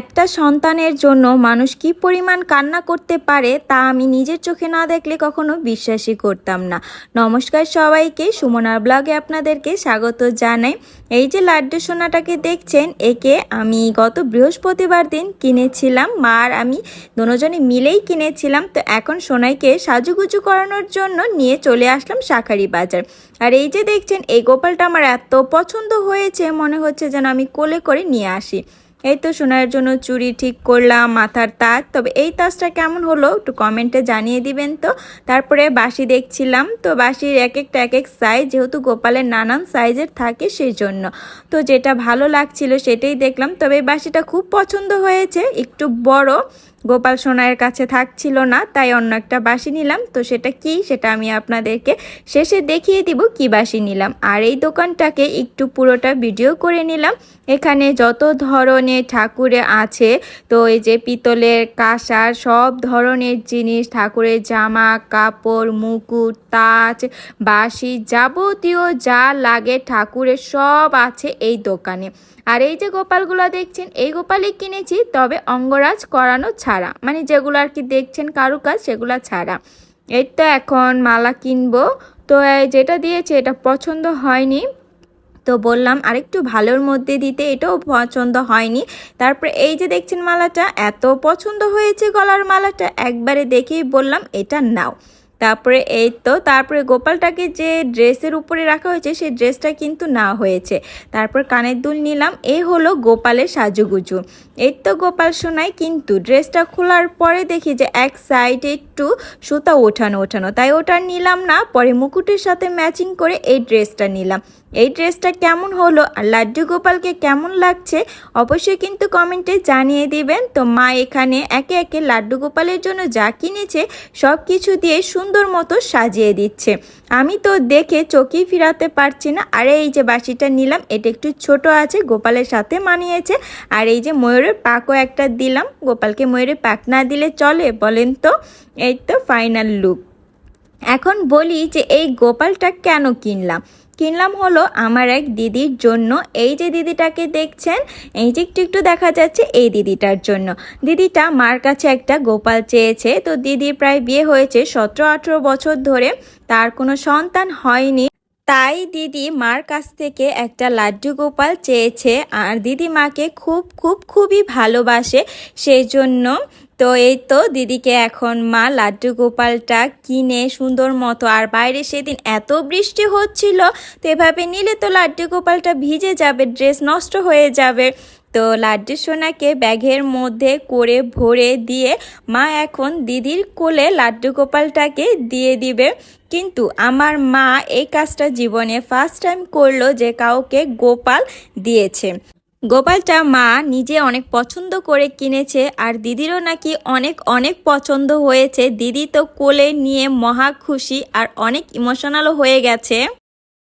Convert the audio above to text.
একটা সন্তানের জন্য মানুষ কি পরিমাণ কান্না করতে পারে তা আমি নিজের চোখে না দেখলে কখনো বিশ্বাসই করতাম না। নমস্কার সবাইকে, সুমনার ব্লগে আপনাদেরকে স্বাগত জানাই। এই যে লাড্ডু সোনাটাকে দেখছেন, একে আমি গত বৃহস্পতিবার দিন কিনেছিলাম। মা আর আমি দুজনে মিলেই কিনেছিলাম। তো এখন সোনাইকে সাজুগুজু করানোর জন্য নিয়ে চলে আসলাম শাঁখারি বাজার। আর এই যে দেখছেন, এই গোপালটা আমার এত পছন্দ হয়েছে, মনে হচ্ছে যেন আমি কোলে করে নিয়ে আসি। এই তো সোনার জন্য চুড়ি ঠিক করলাম, মাথার তাজ। তবে এই তাজটা কেমন হলো একটু কমেন্টে জানিয়ে দিবেন। তো তারপরে বাঁশি দেখছিলাম, তো বাঁশির এক এক সাইজ, যেহেতু গোপালের নানান সাইজের থাকে সেই জন্য তো যেটা ভালো লাগছিল সেটাই দেখলাম। তবে এই বাঁশিটা খুব পছন্দ হয়েছে, একটু বড়, গোপাল সোনার কাছে থাকছিল না, তাই অন্য একটা বাঁশি নিলাম। তো সেটা কি, সেটা আমি আপনাদেরকে শেষে দেখিয়ে দিব কি বাঁশি নিলাম। আর এই দোকানটাকে একটু পুরোটা ভিডিও করে নিলাম। এখানে যত ধরনের ঠাকুরে আছে, তো এই যে পিতলের কাঁসার সব ধরনের জিনিস, ঠাকুরের জামা কাপড়, মুকুট, তাজ, বাঁশি, যাবতীয় যা লাগে ঠাকুরের সব আছে এই দোকানে। আর এই যে গোপালগুলো দেখছেন, এই গোপালই কিনেছি, তবে অঙ্গরাজ করানো ছাড়া, মানে যেগুলো আর কি দেখছেন কারুকাজ সেগুলো ছাড়া। এই তো এখন মালা কিনবো। তো যেটা দিয়েছে এটা পছন্দ হয়নি, তো বললাম আরেকটু ভালোর মধ্যে দিতে, এটাও পছন্দ হয়নি। তারপরে এই যে দেখছেন মালাটা এত পছন্দ হয়েছে, গলার মালাটা একবারে দেখেই বললাম এটা নাও। তারপরে এই তো তারপরে গোপালটাকে যে ড্রেসের উপরে রাখা হয়েছে সেই ড্রেসটা কিন্তু না হয়েছে। তারপর কানের দুল নিলাম। এই হলো গোপালের সাজুগুজু। এই তো গোপাল সোনাই, কিন্তু ড্রেসটা খোলার পরে দেখি যে এক সাইডে একটু সুতা ওঠানো, তাই ওটা নিলাম না। পরে মুকুটের সাথে ম্যাচিং করে এই ড্রেসটা নিলাম। এই ড্রেসটা কেমন হলো আর লাড্ডু গোপালকে কেমন লাগছে অবশ্যই কিন্তু কমেন্টে জানিয়ে দিবেন। তো মা এখানে একে একে লাড্ডু গোপালের জন্য যা কিনেছে সব কিছু দিয়ে সুন্দর মতো সাজিয়ে দিচ্ছে। আমি তো দেখে চোখই ফিরাতে পারছি না। আর এই যে বাঁশিটা নিলাম, এটা একটু ছোট আছে, গোপালের সাথে মানিয়েছে। আর এই যে ময়ূরের পাকও একটা দিলাম, গোপালকে ময়ূরের পাক না দিলে চলে বলেন তো। এই তো ফাইনাল লুক। এখন বলি যে এই গোপালটা কেন কিনলাম হলো আমার এক দিদির জন্য। এই যে দিদিটাকে দেখছেন, এই যে একটু দেখা যাচ্ছে, এই দিদিটার জন্য। দিদিটা মার কাছে একটা গোপাল চেয়েছে। তো দিদির প্রায় বিয়ে হয়েছে 17-18 বছর ধরে, তার কোনো সন্তান হয়নি, তাই দিদি মার কাছ থেকে একটা লাড্ডু গোপাল চেয়েছে। আর দিদি মাকে খুবই ভালোবাসে, সেই জন্য তো এই তো দিদিকে এখন মা লাড্ডু গোপালটা কিনে সুন্দর মতো, আর বাইরে সেদিন এত বৃষ্টি হচ্ছিল, তো এভাবে নিলে তো লাড্ডু গোপালটা ভিজে যাবে, ড্রেস নষ্ট হয়ে যাবে। তো লাড্ডু সোনাকে ব্যাগের মধ্যে করে ভরে দিয়ে মা এখন দিদির কোলে লাড্ডু গোপালটাকে দিয়ে দিবে। কিন্তু আমার মা এই কাজটা জীবনে ফার্স্ট টাইম করলো, যে কাউকে গোপাল দিয়েছে। গোপালটা মা নিজে অনেক পছন্দ করে কিনেছে, আর দিদিরও নাকি অনেক পছন্দ হয়েছে। দিদি তো কোলে নিয়ে মহা খুশি আর অনেক ইমোশনালও হয়ে গেছে।